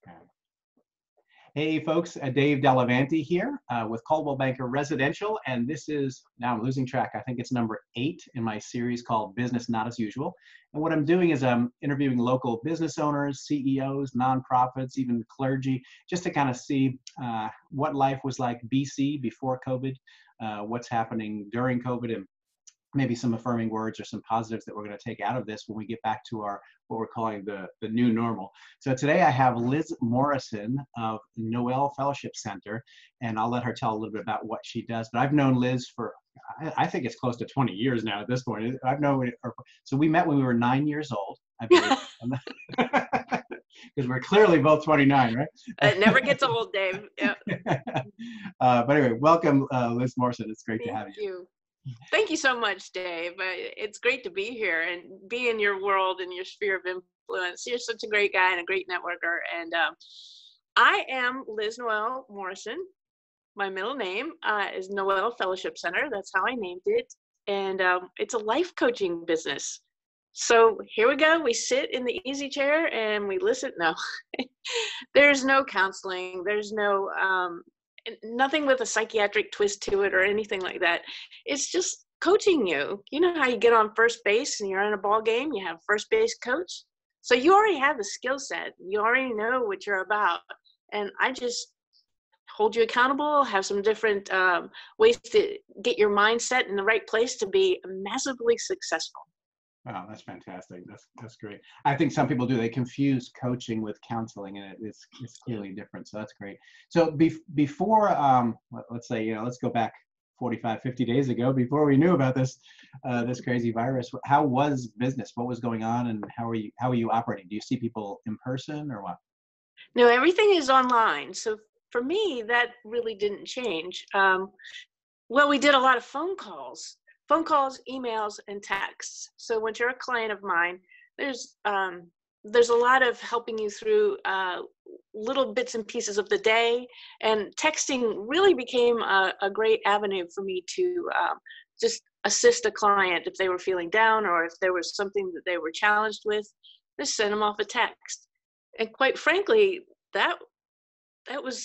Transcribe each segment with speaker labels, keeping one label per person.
Speaker 1: Okay. Hey folks, Dave Delavanti here with Coldwell Banker Residential, and this is, now I'm losing track, I think it's number 8 in my series called Business Not As Usual. And what I'm doing is I'm interviewing local business owners, CEOs, nonprofits, even clergy, just to kind of see what life was like BC before COVID, what's happening during COVID, and maybe some affirming words or some positives that we're going to take out of this when we get back to our what we're calling the new normal. So today I have Liz Morrison of Noel Fellowship Center, and I'll let her tell a little bit about what she does. But I've known Liz for, I think it's close to 20 years now at this point. I've known her, so we met when we were 9 years old, I believe. Because we're clearly both 29, right?
Speaker 2: It never gets old, Dave. Yep.
Speaker 1: But anyway, welcome, Liz Morrison. It's great to have you.
Speaker 2: Thank you. Thank you so much, Dave. It's great to be here and be in your world and your sphere of influence. You're such a great guy and a great networker. And I am Liz Noel Morrison. My middle name is Noel Fellowship Center. That's how I named it. And it's a life coaching business. So here we go. We sit in the easy chair and we listen. No, there's no counseling. There's no nothing with a psychiatric twist to it or anything like that. It's just coaching you. You know how you get on first base and you're in a ball game, you have first base coach. So you already have the skill set. You already know what you're about. And I just hold you accountable, have some different ways to get your mindset in the right place to be massively successful.
Speaker 1: Wow, that's fantastic. That's great. I think some people do. They confuse coaching with counseling, and it's clearly different. So that's great. So before, let's say, let's go back 45, 50 days ago, before we knew about this this crazy virus. How was business? What was going on, and how are you operating? Do you see people in person or what?
Speaker 2: No, everything is online. So for me, that really didn't change. Well, we did a lot of phone calls, emails, and texts. So when you're a client of mine, there's a lot of helping you through little bits and pieces of the day, and texting really became a great avenue for me to just assist a client if they were feeling down or if there was something that they were challenged with. Just send them off a text. And quite frankly, that was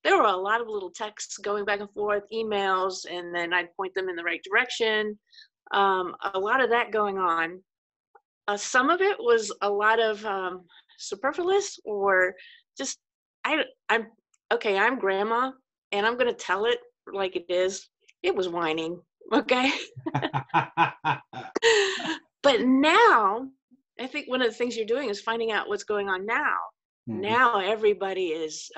Speaker 2: there were a lot of little texts going back and forth, emails, and then I'd point them in the right direction. A lot of that going on. Some of it was a lot of superfluous, or just I'm grandma, and I'm gonna tell it like it is. It was whining, okay. But now, I think one of the things you're doing is finding out what's going on now. Mm-hmm. Now everybody is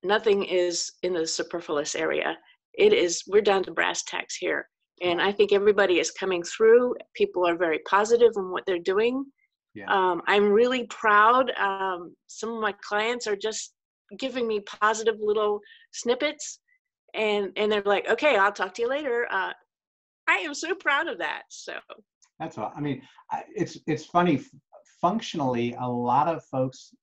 Speaker 2: nothing is in the superfluous area. We're down to brass tacks here. And I think everybody is coming through. People are very positive in what they're doing. Yeah. I'm really proud. Some of my clients are just giving me positive little snippets, and they're like, okay, I'll talk to you later. I am so proud of that. So
Speaker 1: that's all. I mean, it's funny. Functionally, a lot of folks,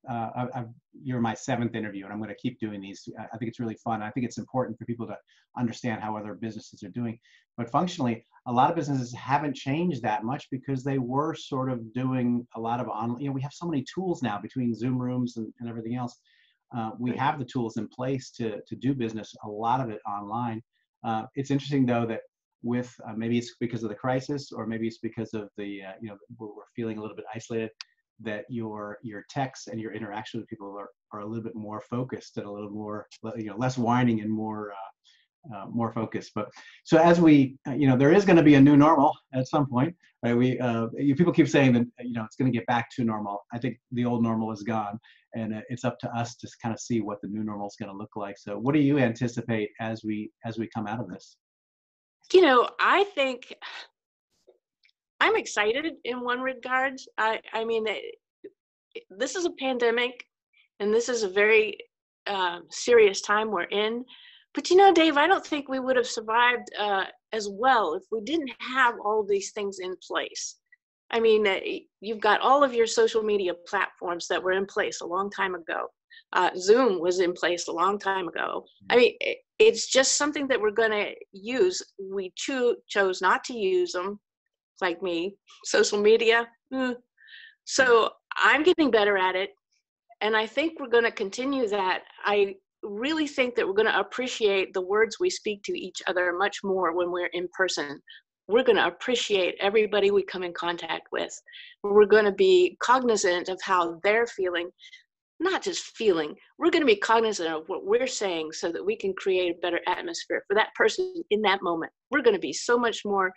Speaker 1: you're my 7th interview, and I'm going to keep doing these. I think it's really fun. I think it's important for people to understand how other businesses are doing. But functionally, a lot of businesses haven't changed that much because they were sort of doing a lot of online. We have so many tools now between Zoom rooms and everything else. We have the tools in place to do business, a lot of it online. It's interesting, though, that with maybe it's because of the crisis, or maybe it's because of the we're feeling a little bit isolated, that your texts and your interaction with people are a little bit more focused and a little more less whining and more focused. But so as we there is going to be a new normal at some point, right? People keep saying that it's going to get back to normal. I think the old normal is gone, and it's up to us to kind of see what the new normal is going to look like. So what do you anticipate as we come out of this?
Speaker 2: I think I'm excited in one regard. I mean, this is a pandemic, and this is a very serious time we're in. But Dave, I don't think we would have survived as well if we didn't have all these things in place. I mean, you've got all of your social media platforms that were in place a long time ago. Zoom was in place a long time ago. I mean, it's just something that we're going to use. We chose not to use them, like me, social media. So I'm getting better at it. And I think we're going to continue that. I really think that we're going to appreciate the words we speak to each other much more when we're in person. We're going to appreciate everybody we come in contact with. We're going to be cognizant of how they're feeling, not just feeling. We're going to be cognizant of what we're saying so that we can create a better atmosphere for that person in that moment. We're going to be so much more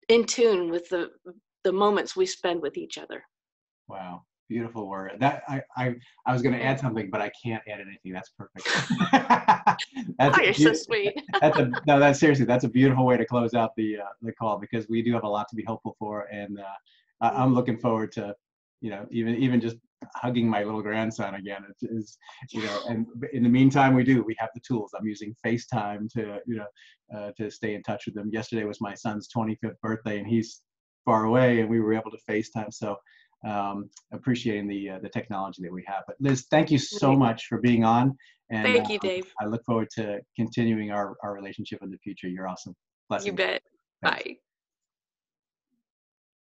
Speaker 2: in tune with the moments we spend with each other.
Speaker 1: Wow. Beautiful word. That I was going to add something, but I can't add anything. That's perfect.
Speaker 2: Oh, you're so sweet.
Speaker 1: That's seriously, that's a beautiful way to close out the call, because we do have a lot to be hopeful for, and I'm looking forward to, even just hugging my little grandson again. It's and in the meantime, we have the tools. I'm using FaceTime to stay in touch with them. Yesterday was my son's 25th birthday, and he's far away, and we were able to FaceTime. So appreciating the technology that we have. But Liz, thank you so much for being on. And
Speaker 2: thank you, Dave.
Speaker 1: I look forward to continuing our relationship in the future. You're awesome. Blessings.
Speaker 2: You bet.
Speaker 1: Thanks.
Speaker 2: Bye.